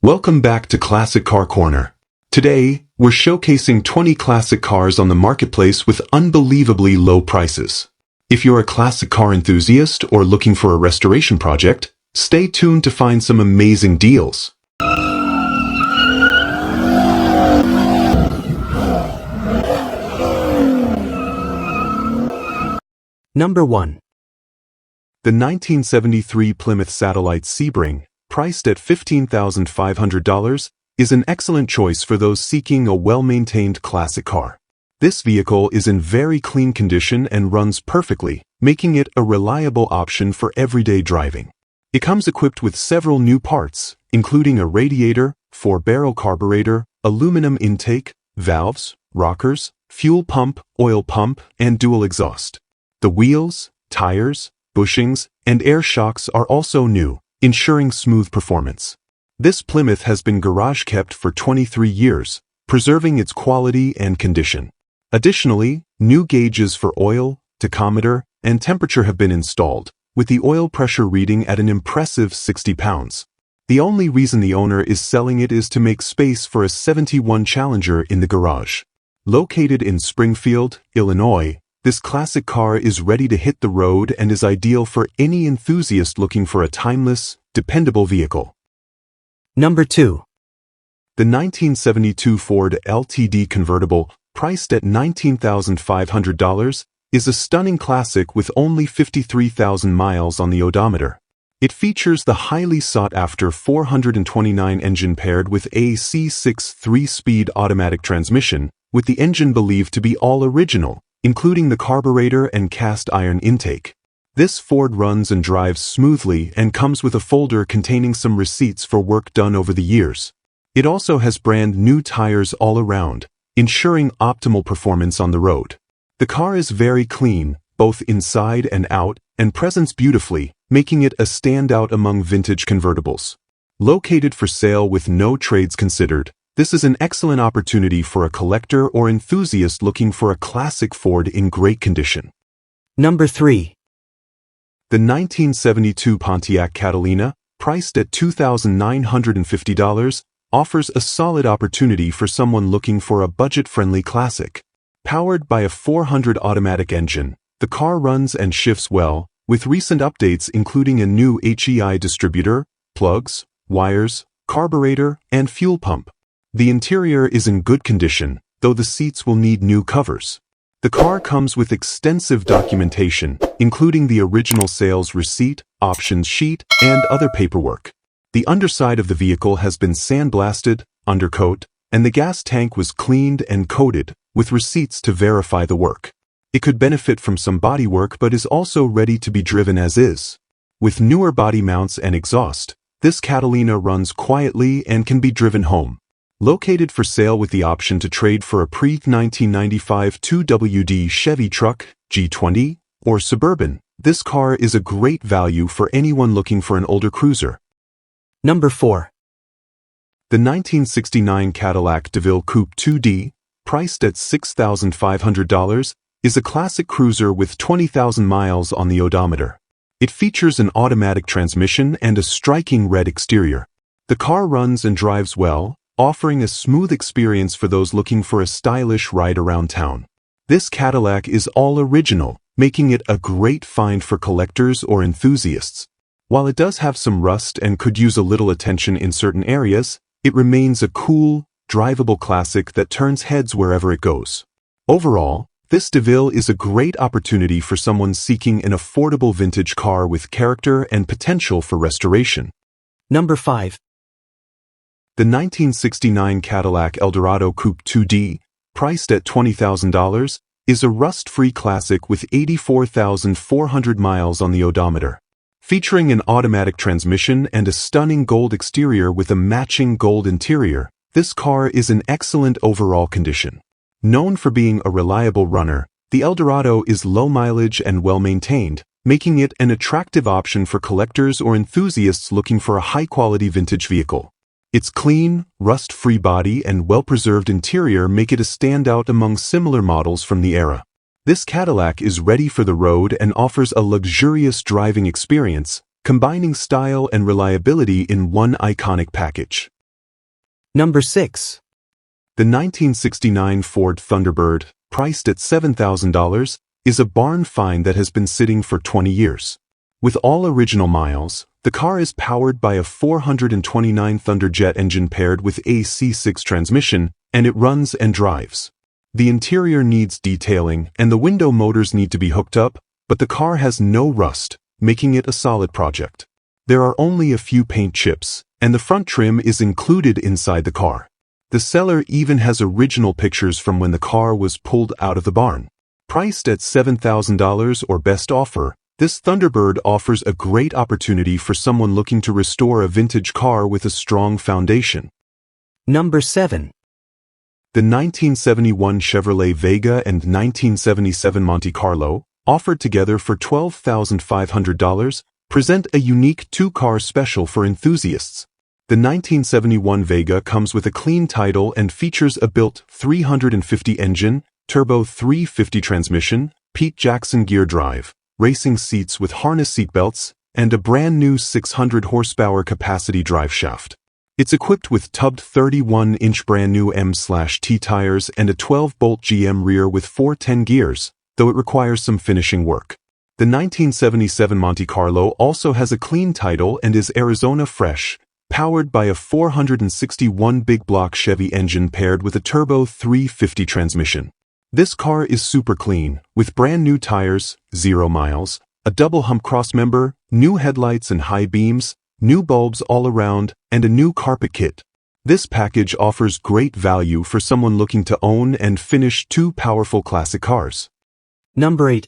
Welcome back to Classic Car Corner. Today, we're showcasing 20 classic cars on the marketplace with unbelievably low prices. If you're a classic car enthusiast or looking for a restoration project, stay tuned to find some amazing deals. Number 1. The 1973 Plymouth Satellite Sebring, priced at $15,500, is an excellent choice for those seeking a well-maintained classic car. This vehicle is in very clean condition and runs perfectly, making it a reliable option for everyday driving. It comes equipped with several new parts, including a radiator, 4-barrel carburetor, aluminum intake, valves, rockers, fuel pump, oil pump, and dual exhaust. The wheels, tires, bushings, and air shocks are also new, ensuring smooth performance. This Plymouth has been garage kept for 23 years, preserving its quality and condition. Additionally, new gauges for oil, tachometer, and temperature have been installed, with the oil pressure reading at an impressive 60 pounds. The only reason the owner is selling it is to make space for a 71 Challenger in the garage. Located in Springfield, Illinois, this classic car is ready to hit the road and is ideal for any enthusiast looking for a timeless, dependable vehicle. Number 2. The 1972 Ford LTD convertible, priced at $19,500, is a stunning classic with only 53,000 miles on the odometer. It features the highly sought-after 429 engine paired with a C6 3-speed automatic transmission, with the engine believed to be all original, including the carburetor and cast iron intake. This Ford runs and drives smoothly and comes with a folder containing some receipts for work done over the years. It also has brand new tires all around, ensuring optimal performance on the road. The car is very clean, both inside and out, and presents beautifully, making it a standout among vintage convertibles. Located for sale with no trades considered, this is an excellent opportunity for a collector or enthusiast looking for a classic Ford in great condition. Number 3. The 1972 Pontiac Catalina, priced at $2,950, offers a solid opportunity for someone looking for a budget-friendly classic. Powered by a 400 automatic engine, the car runs and shifts well, with recent updates including a new HEI distributor, plugs, wires, carburetor, and fuel pump. The interior is in good condition, though the seats will need new covers. The car comes with extensive documentation, including the original sales receipt, options sheet, and other paperwork. The underside of the vehicle has been sandblasted, undercoat, and the gas tank was cleaned and coated, with receipts to verify the work. It could benefit from some bodywork but is also ready to be driven as is. With newer body mounts and exhaust, this Catalina runs quietly and can be driven home. Located for sale with the option to trade for a pre-1995 2WD Chevy truck, G20, or Suburban, this car is a great value for anyone looking for an older cruiser. Number 4. The 1969 Cadillac DeVille Coupe 2D, priced at $6,500, is a classic cruiser with 20,000 miles on the odometer. It features an automatic transmission and a striking red exterior. The car runs and drives well, offering a smooth experience for those looking for a stylish ride around town. This Cadillac is all original, making it a great find for collectors or enthusiasts. While it does have some rust and could use a little attention in certain areas, it remains a cool, drivable classic that turns heads wherever it goes. Overall, this DeVille is a great opportunity for someone seeking an affordable vintage car with character and potential for restoration. Number 5. The 1969 Cadillac Eldorado Coupe 2D, priced at $20,000, is a rust-free classic with 84,400 miles on the odometer. Featuring an automatic transmission and a stunning gold exterior with a matching gold interior, this car is in excellent overall condition. Known for being a reliable runner, the Eldorado is low mileage and well-maintained, making it an attractive option for collectors or enthusiasts looking for a high-quality vintage vehicle. Its clean, rust-free body and well-preserved interior make it a standout among similar models from the era. This Cadillac is ready for the road and offers a luxurious driving experience, combining style and reliability in one iconic package. Number 6. The 1969 Ford Thunderbird, priced at $7,000, is a barn find that has been sitting for 20 years. With all original miles, the car is powered by a 429 Thunderjet engine paired with a C6 transmission, and it runs and drives. The interior needs detailing and the window motors need to be hooked up, but the car has no rust, making it a solid project. There are only a few paint chips, and the front trim is included inside the car. The seller even has original pictures from when the car was pulled out of the barn. Priced at $7,000 or best offer, this Thunderbird offers a great opportunity for someone looking to restore a vintage car with a strong foundation. Number 7. The 1971 Chevrolet Vega and 1977 Monte Carlo, offered together for $12,500, present a unique two-car special for enthusiasts. The 1971 Vega comes with a clean title and features a built 350 engine, turbo 350 transmission, Pete Jackson gear drive, racing seats with harness seatbelts, and a brand new 600 horsepower capacity drive shaft. It's equipped with tubbed 31-inch brand new M/T tires and a 12-bolt GM rear with 410 gears, though it requires some finishing work. The 1977 Monte Carlo also has a clean title and is Arizona fresh, powered by a 461 big block Chevy engine paired with a turbo 350 transmission. This car is super clean, with brand new tires, 0 miles, a double hump crossmember, new headlights and high beams, new bulbs all around, and a new carpet kit. This package offers great value for someone looking to own and finish two powerful classic cars. Number 8.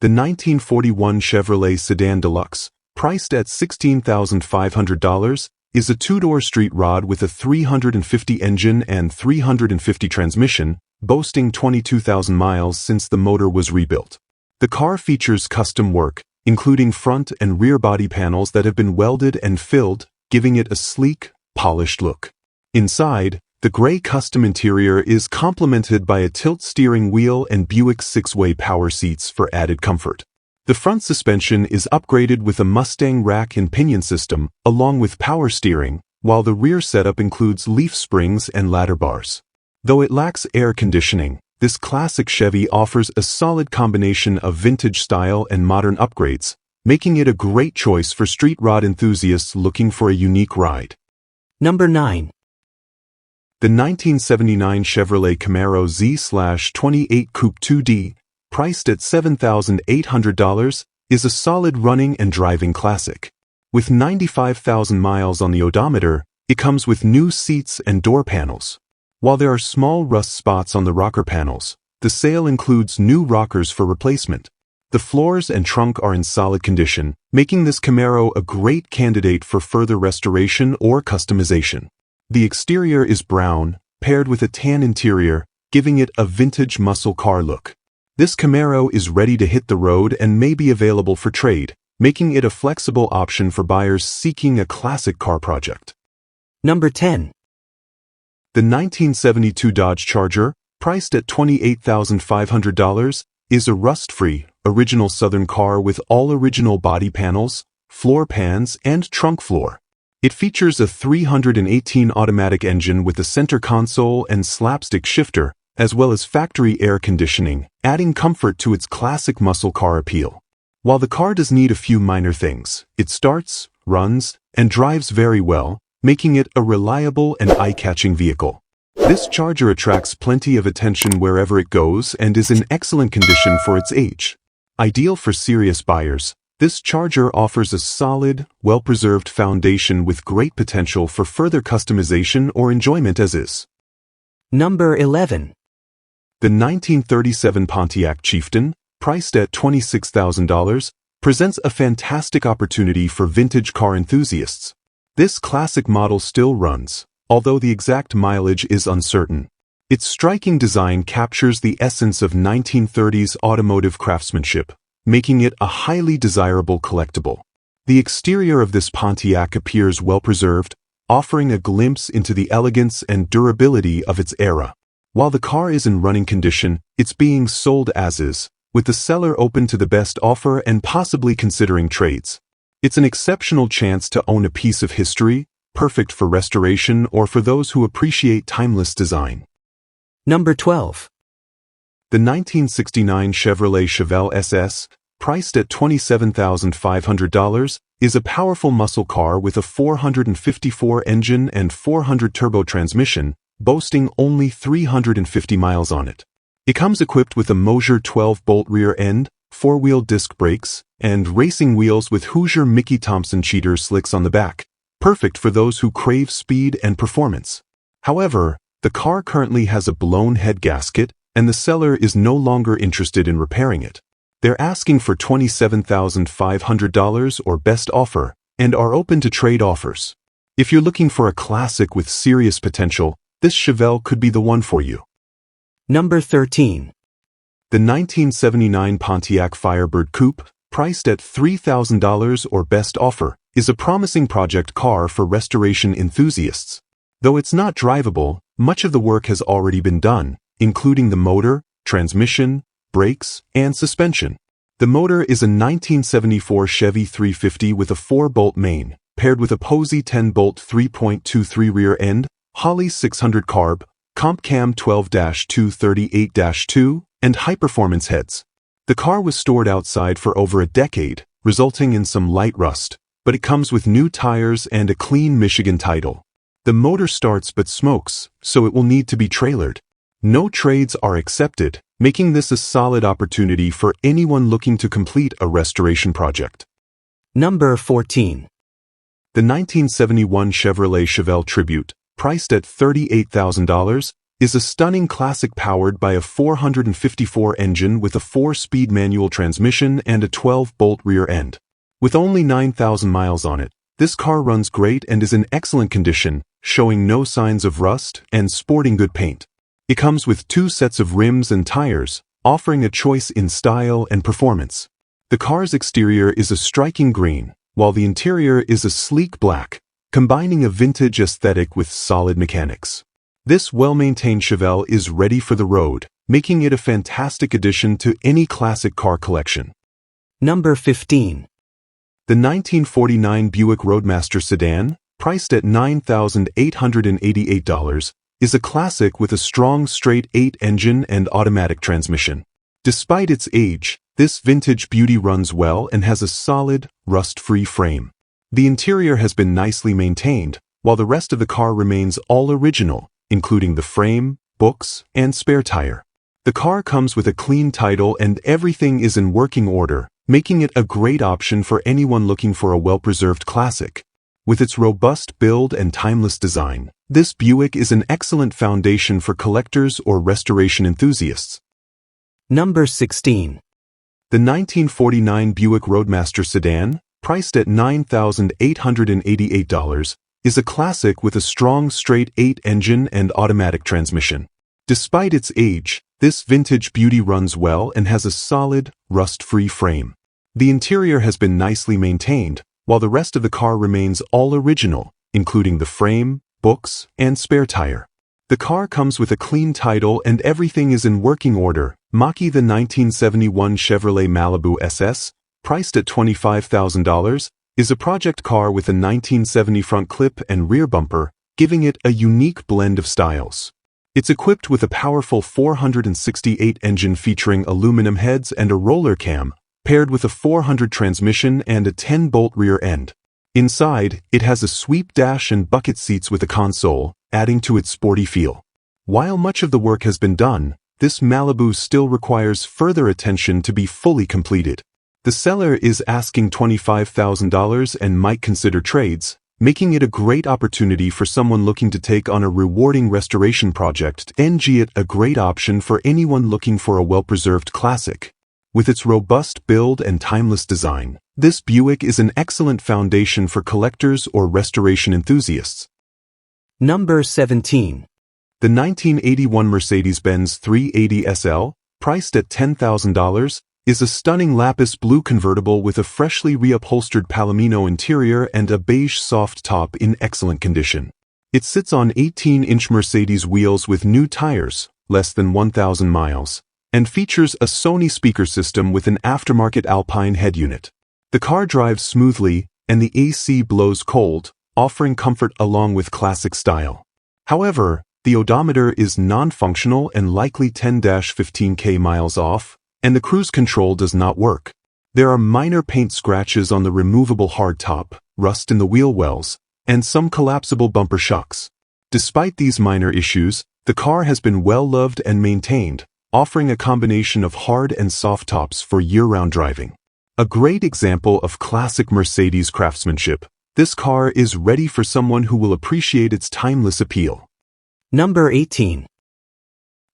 The 1941 Chevrolet Sedan Deluxe, priced at $16,500, is a two-door street rod with a 350 engine and 350 transmission, boasting 22,000 miles since the motor was rebuilt. The car features custom work, including front and rear body panels that have been welded and filled, giving it a sleek, polished look. Inside, the gray custom interior is complemented by a tilt steering wheel and Buick 6-way power seats for added comfort. The front suspension is upgraded with a Mustang rack and pinion system, along with power steering, while the rear setup includes leaf springs and ladder bars. Though it lacks air conditioning, this classic Chevy offers a solid combination of vintage style and modern upgrades, making it a great choice for street rod enthusiasts looking for a unique ride. Number 9. The 1979 Chevrolet Camaro Z/28 Coupe 2D, priced at $7,800, is a solid running and driving classic. With 95,000 miles on the odometer, it comes with new seats and door panels. While there are small rust spots on the rocker panels, the sale includes new rockers for replacement. The floors and trunk are in solid condition, making this Camaro a great candidate for further restoration or customization. The exterior is brown, paired with a tan interior, giving it a vintage muscle car look. This Camaro is ready to hit the road and may be available for trade, making it a flexible option for buyers seeking a classic car project. Number 10. The 1972 Dodge Charger, priced at $28,500, is a rust-free, original Southern car with all original body panels, floor pans, and trunk floor. It features a 318 automatic engine with a center console and slapstick shifter, as well as factory air conditioning, adding comfort to its classic muscle car appeal. While the car does need a few minor things, it starts, runs, and drives very well, making it a reliable and eye-catching vehicle. This Charger attracts plenty of attention wherever it goes and is in excellent condition for its age. Ideal for serious buyers, this Charger offers a solid, well-preserved foundation with great potential for further customization or enjoyment as is. Number 11. The 1937 Pontiac Chieftain, priced at $26,000, presents a fantastic opportunity for vintage car enthusiasts. This classic model still runs, although the exact mileage is uncertain. Its striking design captures the essence of 1930s automotive craftsmanship, making it a highly desirable collectible. The exterior of this Pontiac appears well-preserved, offering a glimpse into the elegance and durability of its era. While the car is in running condition, it's being sold as is, with the seller open to the best offer and possibly considering trades. It's an exceptional chance to own a piece of history, perfect for restoration or for those who appreciate timeless design. Number 12. The 1969 Chevrolet Chevelle SS, priced at $27,500, is a powerful muscle car with a 454 engine and 400 turbo transmission, boasting only 350 miles on it. It comes equipped with a Mosier 12-bolt rear end, four-wheel disc brakes, and racing wheels with Hoosier Mickey Thompson cheater slicks on the back, perfect for those who crave speed and performance. However, the car currently has a blown head gasket, and the seller is no longer interested in repairing it. They're asking for $27,500 or best offer, and are open to trade offers. If you're looking for a classic with serious potential, this Chevelle could be the one for you. Number 13. The 1979 Pontiac Firebird Coupe, priced at $3,000 or best offer, is a promising project car for restoration enthusiasts. Though it's not drivable, much of the work has already been done, including the motor, transmission, brakes, and suspension. The motor is a 1974 Chevy 350 with a 4-bolt main, paired with a Posey 10-bolt 3.23 rear end, Holley 600 carb, Comp Cam 12-238-2, and high-performance heads. The car was stored outside for over a decade, resulting in some light rust, but it comes with new tires and a clean Michigan title. The motor starts but smokes, so it will need to be trailered. No trades are accepted, making this a solid opportunity for anyone looking to complete a restoration project. Number 14. The 1971 Chevrolet Chevelle Tribute, priced at $38,000, is a stunning classic powered by a 454 engine with a 4-speed manual transmission and a 12-bolt rear end. With only 9,000 miles on it, this car runs great and is in excellent condition, showing no signs of rust and sporting good paint. It comes with 2 sets of rims and tires, offering a choice in style and performance. The car's exterior is a striking green, while the interior is a sleek black, combining a vintage aesthetic with solid mechanics. This well-maintained Chevelle is ready for the road, making it a fantastic addition to any classic car collection. Number 15. The 1949 Buick Roadmaster sedan, priced at $9,888, is a classic with a strong straight-8 engine and automatic transmission. Despite its age, this vintage beauty runs well and has a solid, rust-free frame. The interior has been nicely maintained, while the rest of the car remains all original, including the frame, books, and spare tire. The car comes with a clean title and everything is in working order, making it a great option for anyone looking for a well-preserved classic. With its robust build and timeless design, this Buick is an excellent foundation for collectors or restoration enthusiasts. Number 16. The 1949 Buick Roadmaster sedan, priced at $9,888, is a classic with a strong straight-8 engine and automatic transmission. Despite its age, this vintage beauty runs well and has a solid, rust-free frame. The interior has been nicely maintained, while the rest of the car remains all original, including the frame, books, and spare tire. The car comes with a clean title and everything is in working order. The 1971 Chevrolet Malibu SS, priced at $25,000, is a project car with a 1970 front clip and rear bumper, giving it a unique blend of styles. It's equipped with a powerful 468 engine featuring aluminum heads and a roller cam, paired with a 400 transmission and a 10-bolt rear end. Inside, it has a sweep dash and bucket seats with a console, adding to its sporty feel. While much of the work has been done, this Malibu still requires further attention to be fully completed. The seller is asking $25,000 and might consider trades, making it a great opportunity for someone looking to take on a rewarding restoration project and it a great option for anyone looking for a well-preserved classic. With its robust build and timeless design, this Buick is an excellent foundation for collectors or restoration enthusiasts. Number 17. The 1981 Mercedes-Benz 380 SL, priced at $10,000, is a stunning lapis blue convertible with a freshly reupholstered palomino interior and a beige soft top in excellent condition. It sits on 18-inch Mercedes wheels with new tires, less than 1,000 miles, and features a Sony speaker system with an aftermarket Alpine head unit. The car drives smoothly, and the AC blows cold, offering comfort along with classic style. However, the odometer is non-functional and likely 10-15 miles off, and the cruise control does not work. There are minor paint scratches on the removable hardtop, rust in the wheel wells, and some collapsible bumper shocks. Despite these minor issues, the car has been well loved and maintained, offering a combination of hard and soft tops for year-round driving. A great example of classic Mercedes craftsmanship, this car is ready for someone who will appreciate its timeless appeal. Number 18.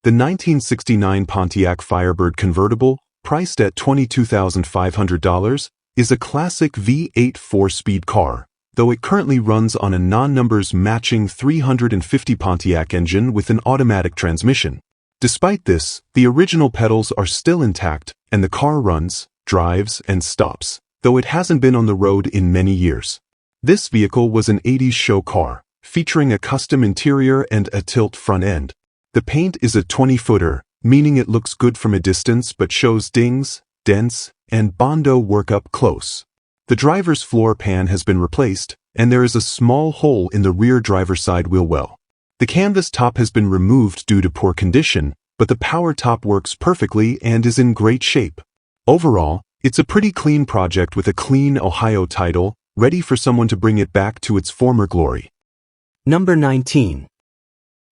The 1969 Pontiac Firebird convertible, priced at $22,500, is a classic V8 4-speed car, though it currently runs on a non-numbers matching 350 Pontiac engine with an automatic transmission. Despite this, the original pedals are still intact, and the car runs, drives, and stops, though it hasn't been on the road in many years. This vehicle was an 80s show car, featuring a custom interior and a tilt front end. The paint is a 20-footer, meaning it looks good from a distance but shows dings, dents, and Bondo work up close. The driver's floor pan has been replaced, and there is a small hole in the rear driver's side wheel well. The canvas top has been removed due to poor condition, but the power top works perfectly and is in great shape. Overall, it's a pretty clean project with a clean Ohio title, ready for someone to bring it back to its former glory. Number 19.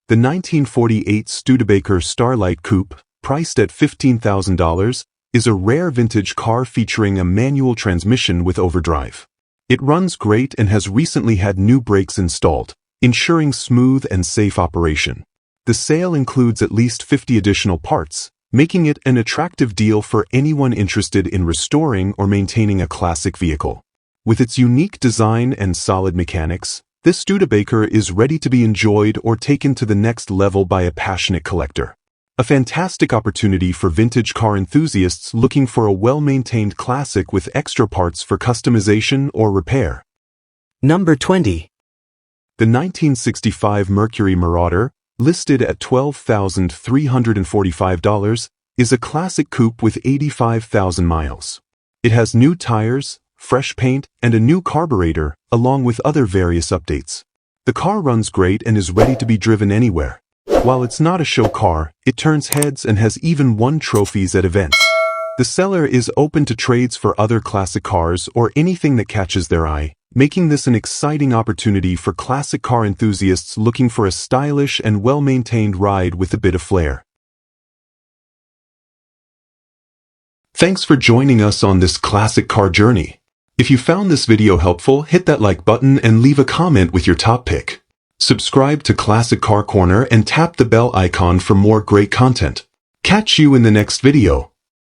The 1948 Studebaker Starlight Coupe, priced at $15,000, is a rare vintage car featuring a manual transmission with overdrive. It runs great and has recently had new brakes installed, ensuring smooth and safe operation. The sale includes at least 50 additional parts, making it an attractive deal for anyone interested in restoring or maintaining a classic vehicle. With its unique design and solid mechanics, this Studebaker is ready to be enjoyed or taken to the next level by a passionate collector. A fantastic opportunity for vintage car enthusiasts looking for a well-maintained classic with extra parts for customization or repair. Number 20. The 1965 Mercury Marauder, listed at $12,345, is a classic coupe with 85,000 miles. It has new tires, fresh paint, and a new carburetor, along with other various updates. The car runs great and is ready to be driven anywhere. While it's not a show car, it turns heads and has even won trophies at events. The seller is open to trades for other classic cars or anything that catches their eye, making this an exciting opportunity for classic car enthusiasts looking for a stylish and well-maintained ride with a bit of flair. Thanks for joining us on this classic car journey. If you found this video helpful, hit that like button and leave a comment with your top pick. Subscribe to Classic Car Corner and tap the bell icon for more great content. Catch you in the next video.